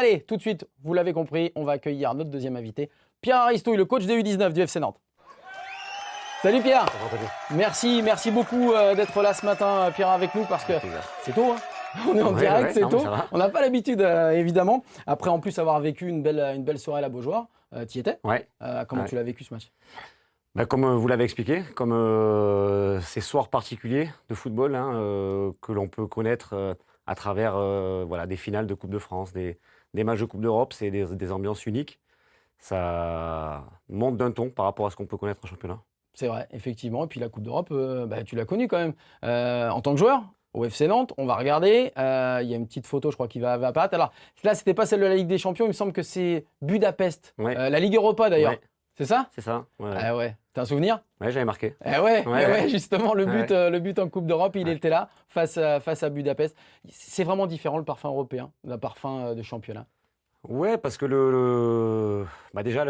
Allez, tout de suite, vous l'avez compris, on va accueillir notre deuxième invité, Pierre Aristouille, le coach des U19 du FC Nantes. Salut Pierre. Merci beaucoup d'être là ce matin, Pierre, avec nous, parce que c'est tôt, hein. On est en direct, c'est tôt. On n'a pas l'habitude, évidemment. Après, en plus, avoir vécu une belle soirée à la Beaujoire, tu y étais. Ouais. Comment tu l'as vécu ce match? Comme vous l'avez expliqué, comme ces soirs particuliers de football que l'on peut connaître à travers des finales de Coupe de France, des matchs de Coupe d'Europe, c'est des ambiances uniques. Ça monte d'un ton par rapport à ce qu'on peut connaître en championnat. C'est vrai, effectivement. Et puis la Coupe d'Europe, tu l'as connue quand même. En tant que joueur, au FC Nantes, on va regarder. Il y a une petite photo, je crois, qui va apparaître. Alors là, c'était pas celle de la Ligue des Champions. Il me semble que c'est Budapest. Ouais. La Ligue Europa, d'ailleurs. Ouais. C'est ça? C'est ça. Ouais. Ah ouais. T'as un souvenir? Ouais, j'avais marqué. Ouais, justement, le but en Coupe d'Europe, il était là, face à Budapest. C'est vraiment différent, le parfum européen, le parfum de championnat. Ouais, parce que déjà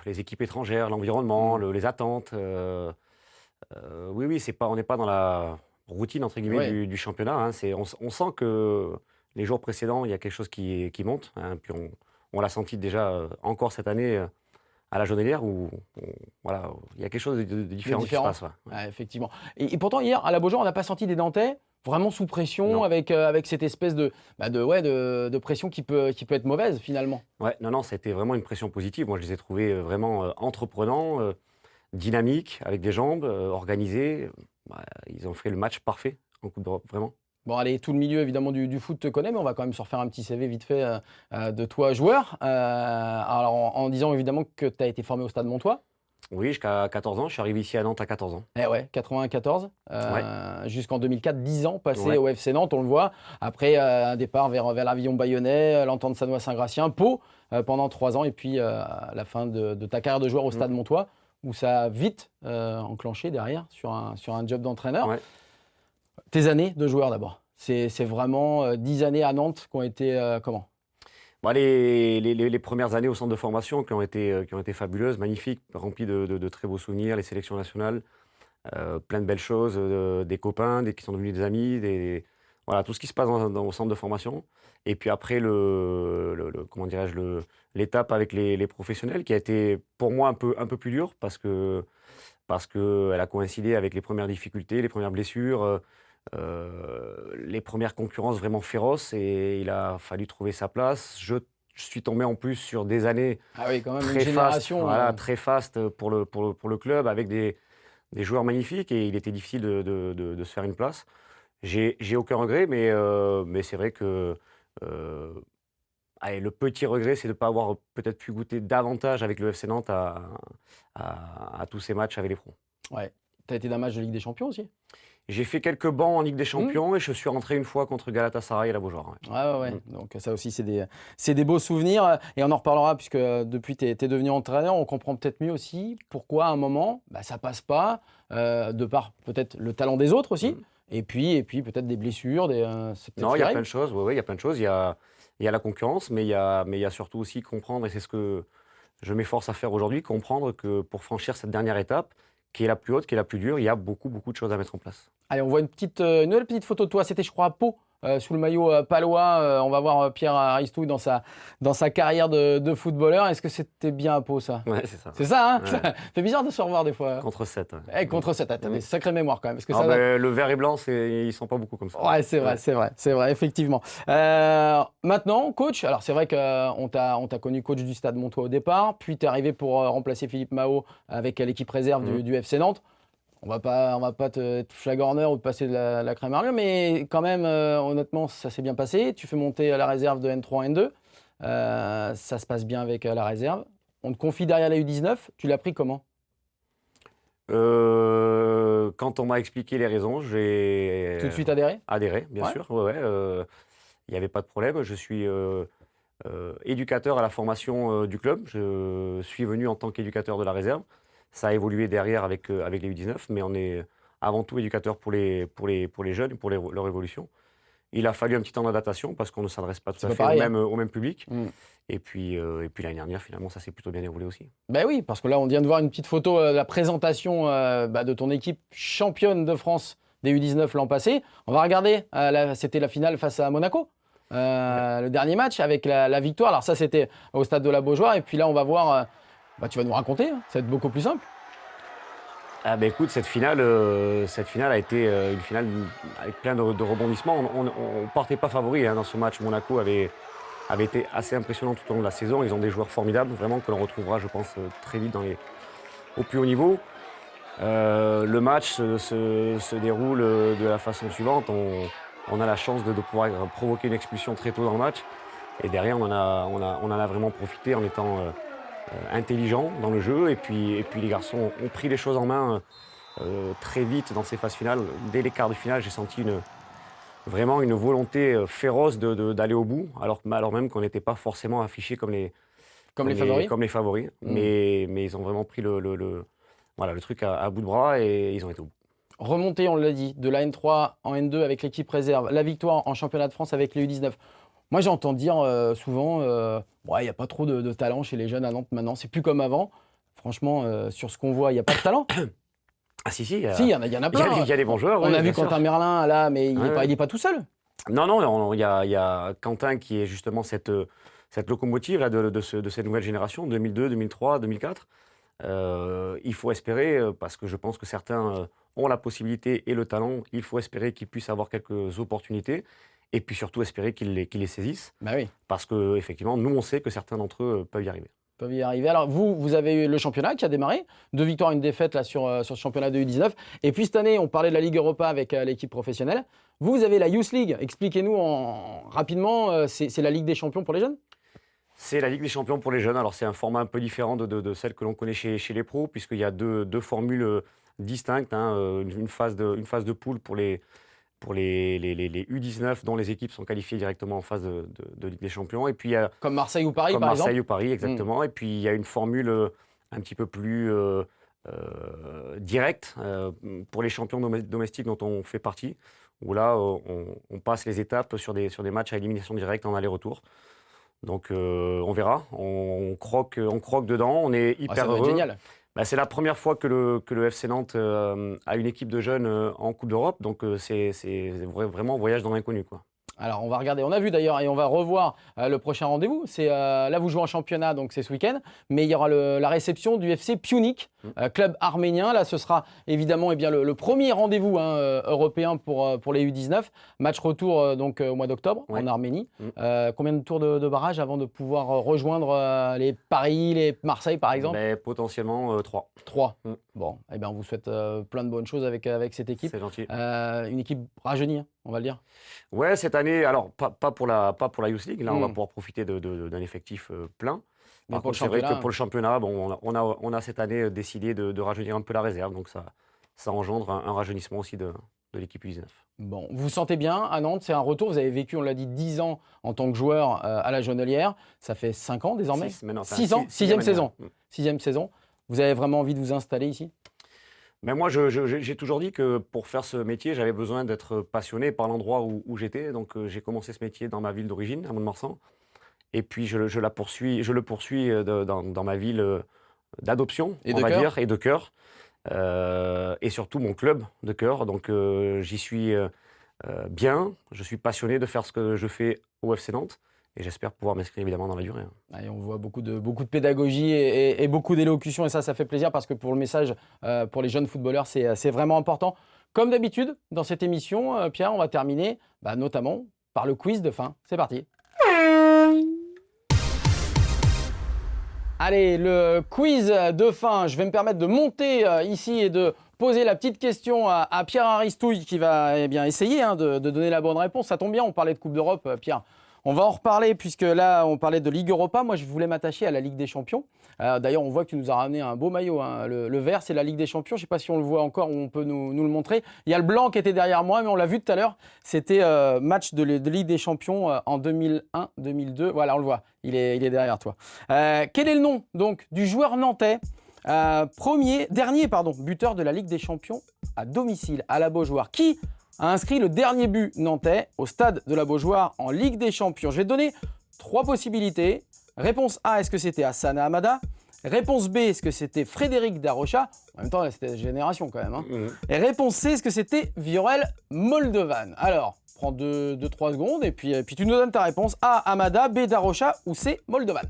les équipes étrangères, l'environnement, les attentes. Oui, on n'est pas dans la routine entre guillemets du championnat. Hein. On sent que les jours précédents, il y a quelque chose qui monte. Hein. Puis on l'a senti déjà encore cette année à la Jaunelière où il y a quelque chose de différent qui se passe. Ouais, effectivement. Et pourtant hier à la Beaujoire, on n'a pas senti des Nantais vraiment sous pression, avec cette espèce de pression qui peut être mauvaise finalement. Ouais, non, c'était vraiment une pression positive. Moi, je les ai trouvés vraiment entreprenants, dynamiques, avec des jambes, organisés. Ils ont fait le match parfait en Coupe d'Europe, vraiment. Bon, allez, tout le milieu évidemment du foot te connaît, mais on va quand même se refaire un petit CV vite fait de toi, joueur. Alors en disant évidemment que tu as été formé au Stade Montois. Oui, jusqu'à 14 ans. Je suis arrivé ici à Nantes à 14 ans. Eh ouais, 94, jusqu'en 2004, 10 ans passés au FC Nantes, on le voit. Après, un départ vers l'Avillon Bayonnais, l'Entente Sannois Saint-Gratien, Pau pendant 3 ans, et puis la fin de ta carrière de joueur au Stade Montois, où ça a vite enclenché derrière sur un job d'entraîneur. Ouais. Tes années de joueur d'abord, c'est vraiment 10 années à Nantes qui ont été comment? Les premières années au centre de formation qui ont été fabuleuses, magnifiques, remplies de très beaux souvenirs, les sélections nationales, plein de belles choses, des copains qui sont devenus des amis, tout ce qui se passe au centre de formation. Et puis après, l'étape avec les professionnels qui a été pour moi un peu plus dure parce qu'elle a coïncidé avec les premières difficultés, les premières blessures. Les premières concurrences vraiment féroces et il a fallu trouver sa place. Je suis tombé en plus sur des années quand même, très fastes, très fastes pour le club avec des joueurs magnifiques et il était difficile de se faire une place. J'ai aucun regret, mais c'est vrai que le petit regret, c'est de ne pas avoir peut-être pu goûter davantage avec le FC Nantes à tous ces matchs avec les pros. Ouais. Tu as été d'un match de Ligue des Champions aussi? J'ai fait quelques bancs en Ligue des Champions et je suis rentré une fois contre Galatasaray à la Beaujoire. Ouais. Donc ça aussi, c'est des beaux souvenirs. Et on en reparlera puisque depuis, tu es devenu entraîneur. On comprend peut-être mieux aussi pourquoi à un moment, ça passe pas, de par peut-être le talent des autres aussi. Et puis peut-être des blessures. Non, il y a plein de choses. Il y a plein de choses. Il y a la concurrence, mais il y a surtout aussi comprendre, et c'est ce que je m'efforce à faire aujourd'hui, comprendre que pour franchir cette dernière étape, qui est la plus haute, qui est la plus dure, il y a beaucoup de choses à mettre en place. Allez, on voit une nouvelle petite photo de toi. C'était, je crois, à Pau, sous le maillot palois. On va voir Pierre Aristouille dans sa carrière de footballeur. Est-ce que c'était bien à Pau, ça? Ouais, c'est ça. C'est ça, hein? Ouais. Ça fait bizarre de se revoir des fois. Contre 7. Contre 7, t'as des sacrées mémoires quand même. Est-ce que le vert et blanc, ils ne sont pas beaucoup comme ça. Ouais, c'est vrai, effectivement. Maintenant, coach, alors c'est vrai qu'on t'a connu coach du Stade Montois au départ, puis tu es arrivé pour remplacer Philippe Mahot avec l'équipe réserve du FC Nantes. On va pas te flagorneur ou te passer de la crème à l'huile, mais quand même, honnêtement, ça s'est bien passé. Tu fais monter à la réserve de N3 en N2. Ça se passe bien avec la réserve. On te confie derrière la U19. Tu l'as pris comment? Quand on m'a expliqué les raisons, j'ai tout de suite adhéré, bien sûr. Il n'y avait pas de problème. Je suis éducateur à la formation du club. Je suis venu en tant qu'éducateur de la réserve. Ça a évolué derrière avec les U19, mais on est avant tout éducateur pour les jeunes, pour leur évolution. Il a fallu un petit temps d'adaptation parce qu'on ne s'adresse pas tout à fait au même public. Et puis l'année dernière, finalement, ça s'est plutôt bien déroulé aussi. Ben oui, parce que là, on vient de voir une petite photo de la présentation de ton équipe championne de France des U19 l'an passé. On va regarder, c'était la finale face à Monaco. le dernier match avec la victoire. Alors ça, c'était au stade de la Beaujoire. Et puis là, on va voir, tu vas nous raconter, hein. Ça va être beaucoup plus simple. Ah bah écoute, cette finale a été une finale avec plein de rebondissements. On ne partait pas favori dans ce match. Monaco avait été assez impressionnant tout au long de la saison. Ils ont des joueurs formidables, vraiment, que l'on retrouvera, je pense, très vite au plus haut niveau. Le match se déroule de la façon suivante. On a la chance de pouvoir provoquer une expulsion très tôt dans le match. Et derrière, on en a vraiment profité en étant intelligent dans le jeu. Et puis les garçons ont pris les choses en main très vite dans ces phases finales. Dès les quarts de finale, j'ai senti vraiment une volonté féroce d'aller au bout, alors même qu'on n'était pas forcément affichés comme les favoris. Mais ils ont vraiment pris le truc à bout de bras et ils ont été au bout. Remontée, on l'a dit, de la N3 en N2 avec l'équipe réserve, la victoire en championnat de France avec les U19. Moi, j'entends dire souvent, il n'y a pas trop de talent chez les jeunes à Nantes maintenant, c'est plus comme avant. Franchement, sur ce qu'on voit, il n'y a pas de talent. Ah si, il y en a plein. Il y a des bons joueurs. On a vu Quentin Merlin là, mais il n'est pas tout seul. Non, il y a Quentin qui est justement cette locomotive là, de cette nouvelle génération, 2002, 2003, 2004. Il faut espérer, parce que je pense que certains ont la possibilité et le talent, il faut espérer qu'ils puissent avoir quelques opportunités et puis surtout espérer qu'ils les saisissent. Bah oui. Parce qu'effectivement, nous, on sait que certains d'entre eux peuvent y arriver. Alors vous avez eu le championnat qui a démarré, 2 victoires, 1 défaite là, sur ce championnat de U19. Et puis cette année, on parlait de la Ligue Europa avec l'équipe professionnelle. Vous avez la Youth League. Expliquez-nous rapidement, c'est la Ligue des champions pour les jeunes ? C'est la Ligue des champions pour les jeunes. Alors c'est un format un peu différent de celle que l'on connaît chez les pros, puisqu'il y a deux formules distinctes. Une phase de poule pour les U19 dont les équipes sont qualifiées directement en phase de Ligue des Champions. Et puis, il y a, comme Marseille ou Paris, comme par Marseille exemple. ou Paris, exactement. Et puis, il y a une formule un petit peu plus directe pour les champions domestiques dont on fait partie, où là, on passe les étapes sur des matchs à élimination directe en aller-retour. Donc, on verra. On croque dedans. On est hyper heureux. Génial. C'est la première fois que le FC Nantes a une équipe de jeunes en Coupe d'Europe, donc c'est vraiment un voyage dans l'inconnu, quoi. Alors on va regarder, on a vu d'ailleurs et on va revoir le prochain rendez-vous. Là vous jouez en championnat, donc c'est ce week-end, mais il y aura la réception du FC Pionik, club arménien. Là ce sera évidemment le premier rendez-vous européen pour les U19. Match retour donc au mois d'octobre en Arménie. Combien de tours de barrage avant de pouvoir rejoindre les Paris, les Marseille par exemple ? Potentiellement 3. 3. Bon, on vous souhaite plein de bonnes choses avec cette équipe. C'est gentil. Une équipe rajeunie, on va le dire. Ouais, cette année, alors pas pour la Youth League, là on va pouvoir profiter d'un effectif plein. Par contre, c'est vrai que pour le championnat, on a cette année décidé de rajeunir un peu la réserve, donc ça engendre un rajeunissement aussi de l'équipe U19. Bon, vous vous sentez bien à Nantes, c'est un retour, vous avez vécu, on l'a dit, 10 ans en tant que joueur à la Jonelière, ça fait 5 ans désormais ? 6 ans, 6e saison. 6e saison. Vous avez vraiment envie de vous installer ici ? Mais moi, j'ai toujours dit que pour faire ce métier, j'avais besoin d'être passionné par l'endroit où j'étais. Donc, j'ai commencé ce métier dans ma ville d'origine, à Mont-de-Marsan. Et puis, je le poursuis dans ma ville d'adoption, on va dire, et de cœur. Et surtout, mon club de cœur. Donc, j'y suis bien. Je suis passionné de faire ce que je fais au FC Nantes. Et j'espère pouvoir m'inscrire évidemment dans la durée. Et on voit beaucoup de pédagogie et beaucoup d'élocution. Et ça fait plaisir parce que pour le message, pour les jeunes footballeurs, c'est vraiment important. Comme d'habitude, dans cette émission, Pierre, on va terminer notamment par le quiz de fin. C'est parti. Allez, le quiz de fin. Je vais me permettre de monter ici et de poser la petite question à Pierre Aristouille qui va essayer de donner la bonne réponse. Ça tombe bien, on parlait de Coupe d'Europe, Pierre. On va en reparler puisque là, on parlait de Ligue Europa. Moi, je voulais m'attacher à la Ligue des Champions. D'ailleurs, on voit que tu nous as ramené un beau maillot. Le vert, c'est la Ligue des Champions. Je ne sais pas si on le voit encore ou on peut nous le montrer. Il y a le blanc qui était derrière moi, mais on l'a vu tout à l'heure. C'était match de Ligue des Champions en 2001-2002. Voilà, on le voit. Il est derrière toi. Quel est le nom donc du joueur nantais dernier buteur de la Ligue des Champions à domicile, à la Beaujoire, qui a inscrit le dernier but nantais au stade de la Beaujoire en Ligue des Champions. Je vais te donner 3 possibilités. Réponse A, est-ce que c'était Hassan Hamada ? Réponse B, est-ce que c'était Frédéric Darocha ? En même temps, c'était génération quand même. Et réponse C, est-ce que c'était Viorel Moldovan ? Alors, prends 2-3 secondes et puis tu nous donnes ta réponse. A. Amada, B. Darocha ou C. Moldovan.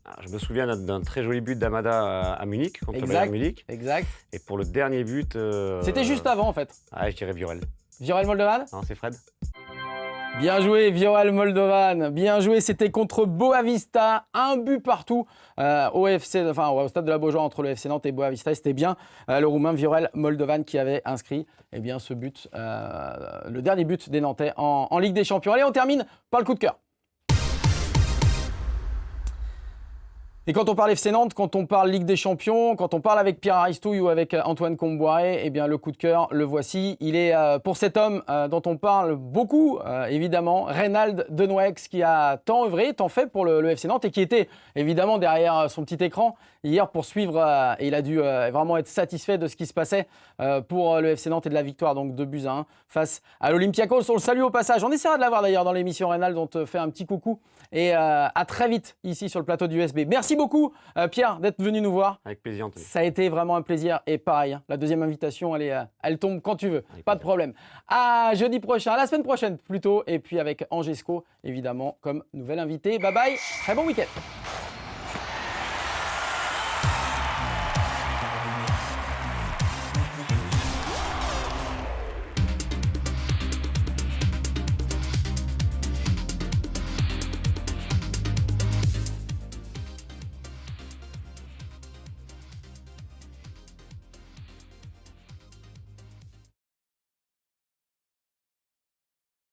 Alors, je me souviens d'un très joli but d'Amada à Munich, contre Bayern Munich. Exact. Et pour le dernier but... C'était juste avant en fait. Ah, je dirais Viorel. Viorel Moldovan? Non, c'est Fred. Bien joué, Viorel Moldovan. Bien joué, c'était contre Boavista. Un but partout au stade de la Beaujoire entre le FC Nantes et Boavista. Et c'était bien le Roumain Viorel Moldovan qui avait inscrit ce but, le dernier but des Nantais en Ligue des Champions. Allez, on termine par le coup de cœur. Et quand on parle FC Nantes, quand on parle Ligue des Champions, quand on parle avec Pierre Aristouille ou avec Antoine Comboiré, eh bien le coup de cœur, le voici. Il est pour cet homme dont on parle beaucoup, évidemment, Reynald Denouex, qui a tant œuvré, tant fait pour le FC Nantes et qui était évidemment derrière son petit écran hier pour suivre. Et il a dû vraiment être satisfait de ce qui se passait pour le FC Nantes et de la victoire, donc 2-1 face à l'Olympiakos. On le salue au passage. On essaiera de l'avoir d'ailleurs dans l'émission Reynald, dont on te fait un petit coucou. Et à très vite ici sur le plateau du USB. Merci beaucoup Pierre d'être venu nous voir. Avec plaisir Anthony. Ça a été vraiment un plaisir et pareil, la deuxième invitation elle tombe quand tu veux, pas de problème. À jeudi prochain, à la semaine prochaine plutôt, et puis avec Angesco évidemment comme nouvel invité. Bye bye, très bon week-end.